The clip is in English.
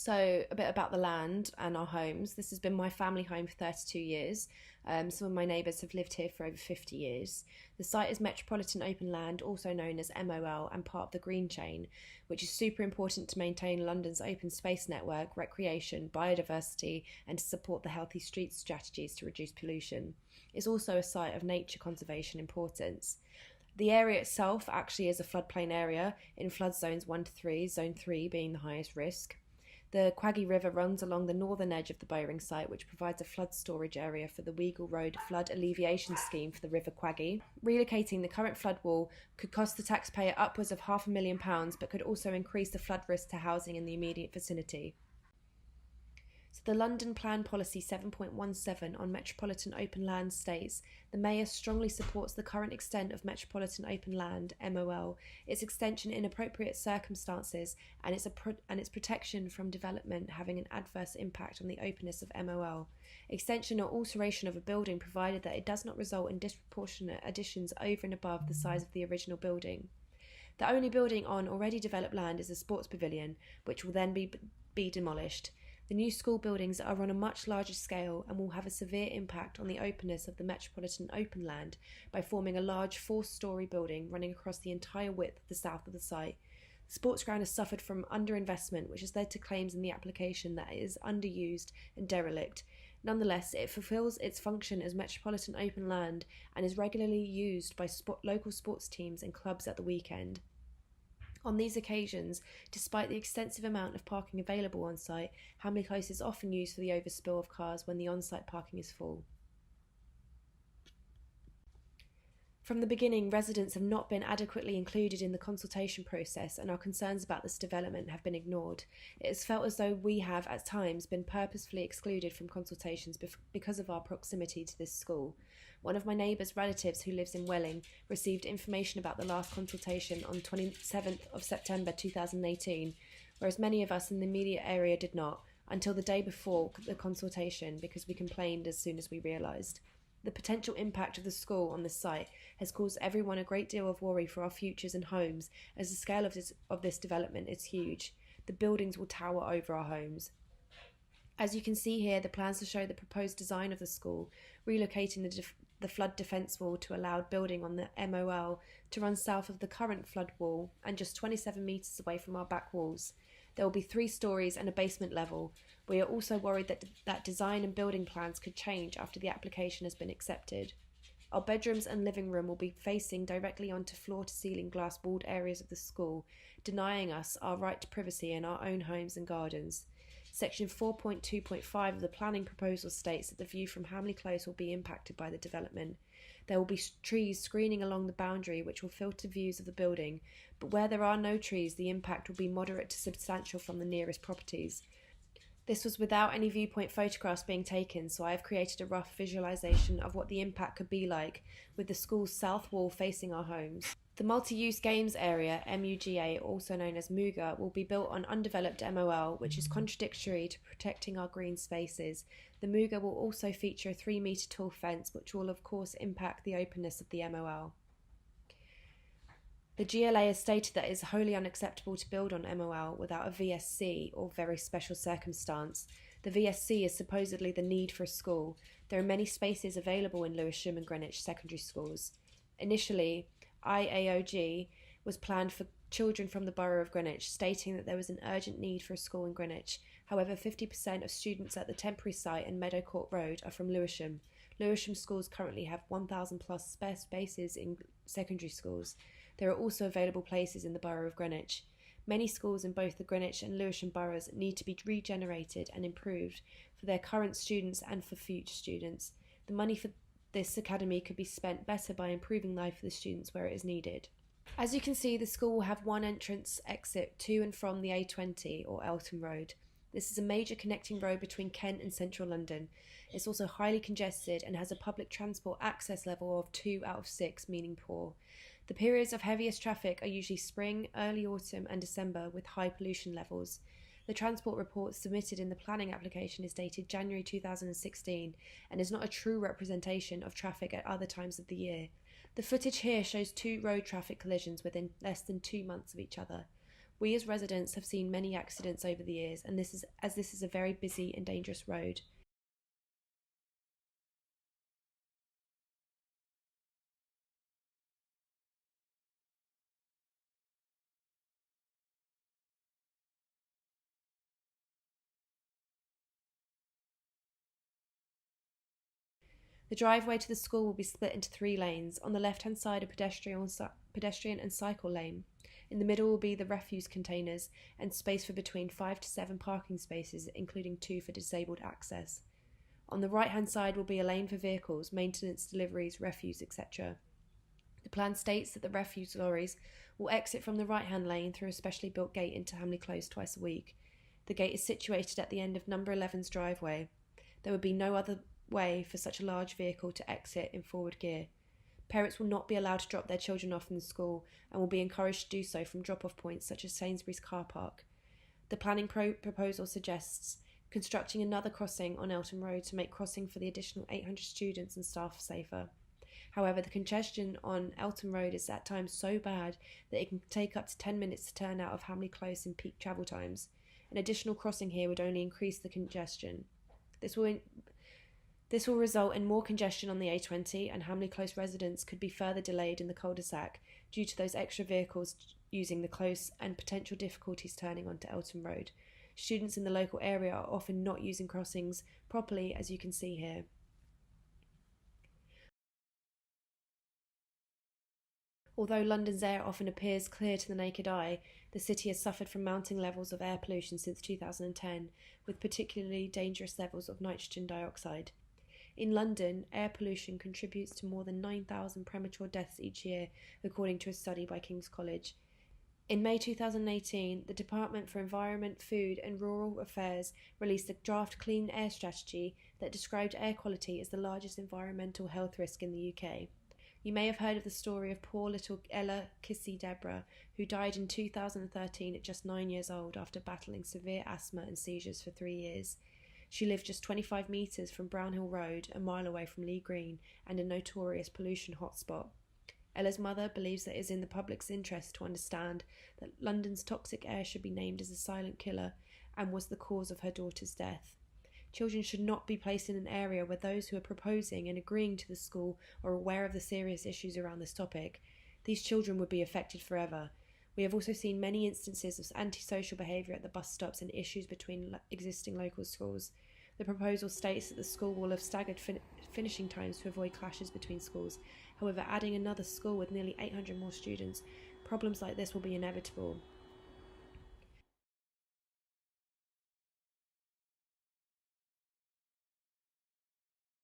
So a bit about the land and our homes. This has been my family home for 32 years. Some of my neighbours have lived here for over 50 years. The site is Metropolitan Open Land, also known as MOL, and part of the Green Chain, which is super important to maintain London's open space network, recreation, biodiversity, and to support the healthy streets strategies to reduce pollution. It's also a site of nature conservation importance. The area itself actually is a floodplain area in flood zones 1 to 3, zone 3 being the highest risk. The Quaggy River runs along the northern edge of the Bowring site, which provides a flood storage area for the Weigal Road Flood Alleviation scheme for the River Quaggy. Relocating the current flood wall could cost the taxpayer upwards of £500,000, but could also increase the flood risk to housing in the immediate vicinity. So the London Plan Policy 7.17 on Metropolitan Open Land states, the Mayor strongly supports the current extent of Metropolitan Open Land, MOL, its extension in appropriate circumstances and its protection from development having an adverse impact on the openness of MOL. Extension or alteration of a building provided that it does not result in disproportionate additions over and above the size of the original building. The only building on already developed land is a sports pavilion, which will then be demolished. The new school buildings are on a much larger scale and will have a severe impact on the openness of the Metropolitan Open Land by forming a large 4-storey building running across the entire width of the south of the site. The sports ground has suffered from underinvestment, which has led to claims in the application that it is underused and derelict. Nonetheless, it fulfills its function as Metropolitan Open Land and is regularly used by local sports teams and clubs at the weekend. On these occasions, despite the extensive amount of parking available on site, Hamley Close is often used for the overspill of cars when the on-site parking is full. From the beginning, residents have not been adequately included in the consultation process, and our concerns about this development have been ignored. It has felt as though we have, at times, been purposefully excluded from consultations because of our proximity to this school. One of my neighbour's relatives, who lives in Welling, received information about the last consultation on 27th of September 2018, whereas many of us in the immediate area did not, until the day before the consultation, because we complained as soon as we realised. The potential impact of the school on this site has caused everyone a great deal of worry for our futures and homes, as the scale of this development is huge. The buildings will tower over our homes. As you can see here, the plans to show the proposed design of the school, relocating the flood defence wall to allow building on the MOL to run south of the current flood wall and just 27 metres away from our back walls. There will be 3 storeys and a basement level. We are also worried that design and building plans could change after the application has been accepted. Our bedrooms and living room will be facing directly onto floor-to-ceiling glass-walled areas of the school, denying us our right to privacy in our own homes and gardens. Section 4.2.5 of the planning proposal states that the view from Hamley Close will be impacted by the development. There will be trees screening along the boundary which will filter views of the building, but where there are no trees, the impact will be moderate to substantial from the nearest properties. This was without any viewpoint photographs being taken, so I have created a rough visualisation of what the impact could be like, with the school's south wall facing our homes. The multi-use games area, MUGA, also known as MUGA, will be built on undeveloped MOL, which is contradictory to protecting our green spaces. The MUGA will also feature a 3-metre tall fence, which will of course impact the openness of the MOL. The GLA has stated that it is wholly unacceptable to build on MOL without a VSC or very special circumstance. The VSC is supposedly the need for a school. There are many spaces available in Lewisham and Greenwich secondary schools. Initially, IAOG was planned for children from the borough of Greenwich, stating that there was an urgent need for a school in Greenwich. However, 50% of students at the temporary site in Meadow Court Road are from Lewisham. Lewisham schools currently have 1,000 plus spare spaces in secondary schools. There are also available places in the borough of Greenwich. Many schools in both the Greenwich and Lewisham boroughs need to be regenerated and improved for their current students and for future students. The money for this academy could be spent better by improving life for the students where it is needed. As you can see, the school will have one entrance exit to and from the A20 or Eltham Road. This is a major connecting road between Kent and central London. It's also highly congested and has a public transport access level of 2 out of 6, meaning poor. The periods of heaviest traffic are usually spring, early autumn and December with high pollution levels. The transport report submitted in the planning application is dated January 2016 and is not a true representation of traffic at other times of the year. The footage here shows 2 road traffic collisions within less than 2 months of each other. We as residents have seen many accidents over the years, and this is a very busy and dangerous road. The driveway to the school will be split into 3 lanes. On the left-hand side, a pedestrian and cycle lane. In the middle will be the refuse containers and space for between 5 to 7 parking spaces, including 2 for disabled access. On the right-hand side will be a lane for vehicles, maintenance, deliveries, refuse, etc. The plan states that the refuse lorries will exit from the right-hand lane through a specially built gate into Hamley Close twice a week. The gate is situated at the end of number 11's driveway. There would be no other way for such a large vehicle to exit in forward gear. Parents will not be allowed to drop their children off in the school and will be encouraged to do so from drop-off points such as Sainsbury's car park. The planning proposal suggests constructing another crossing on Eltham Road to make crossing for the additional 800 students and staff safer. However, the congestion on Eltham Road is at times so bad that it can take up to 10 minutes to turn out of Hamley Close in peak travel times. An additional crossing here would only increase the congestion. This will result in more congestion on the A20, and Hamley Close residents could be further delayed in the cul-de-sac due to those extra vehicles using the close and potential difficulties turning onto Eltham Road. Students in the local area are often not using crossings properly, as you can see here. Although London's air often appears clear to the naked eye, the city has suffered from mounting levels of air pollution since 2010, with particularly dangerous levels of nitrogen dioxide. In London, air pollution contributes to more than 9,000 premature deaths each year, according to a study by King's College. In May 2018, the Department for Environment, Food and Rural Affairs released a draft Clean Air Strategy that described air quality as the largest environmental health risk in the UK. You may have heard of the story of poor little Ella Kissy Deborah, who died in 2013 at just 9 years old after battling severe asthma and seizures for 3 years. She lived just 25 metres from Brownhill Road, a mile away from Lee Green, and a notorious pollution hotspot. Ella's mother believes that it is in the public's interest to understand that London's toxic air should be named as a silent killer and was the cause of her daughter's death. Children should not be placed in an area where those who are proposing and agreeing to the school are aware of the serious issues around this topic. These children would be affected forever. We have also seen many instances of antisocial behaviour at the bus stops and issues between existing local schools. The proposal states that the school will have staggered finishing times to avoid clashes between schools. However, adding another school with nearly 800 more students, problems like this will be inevitable.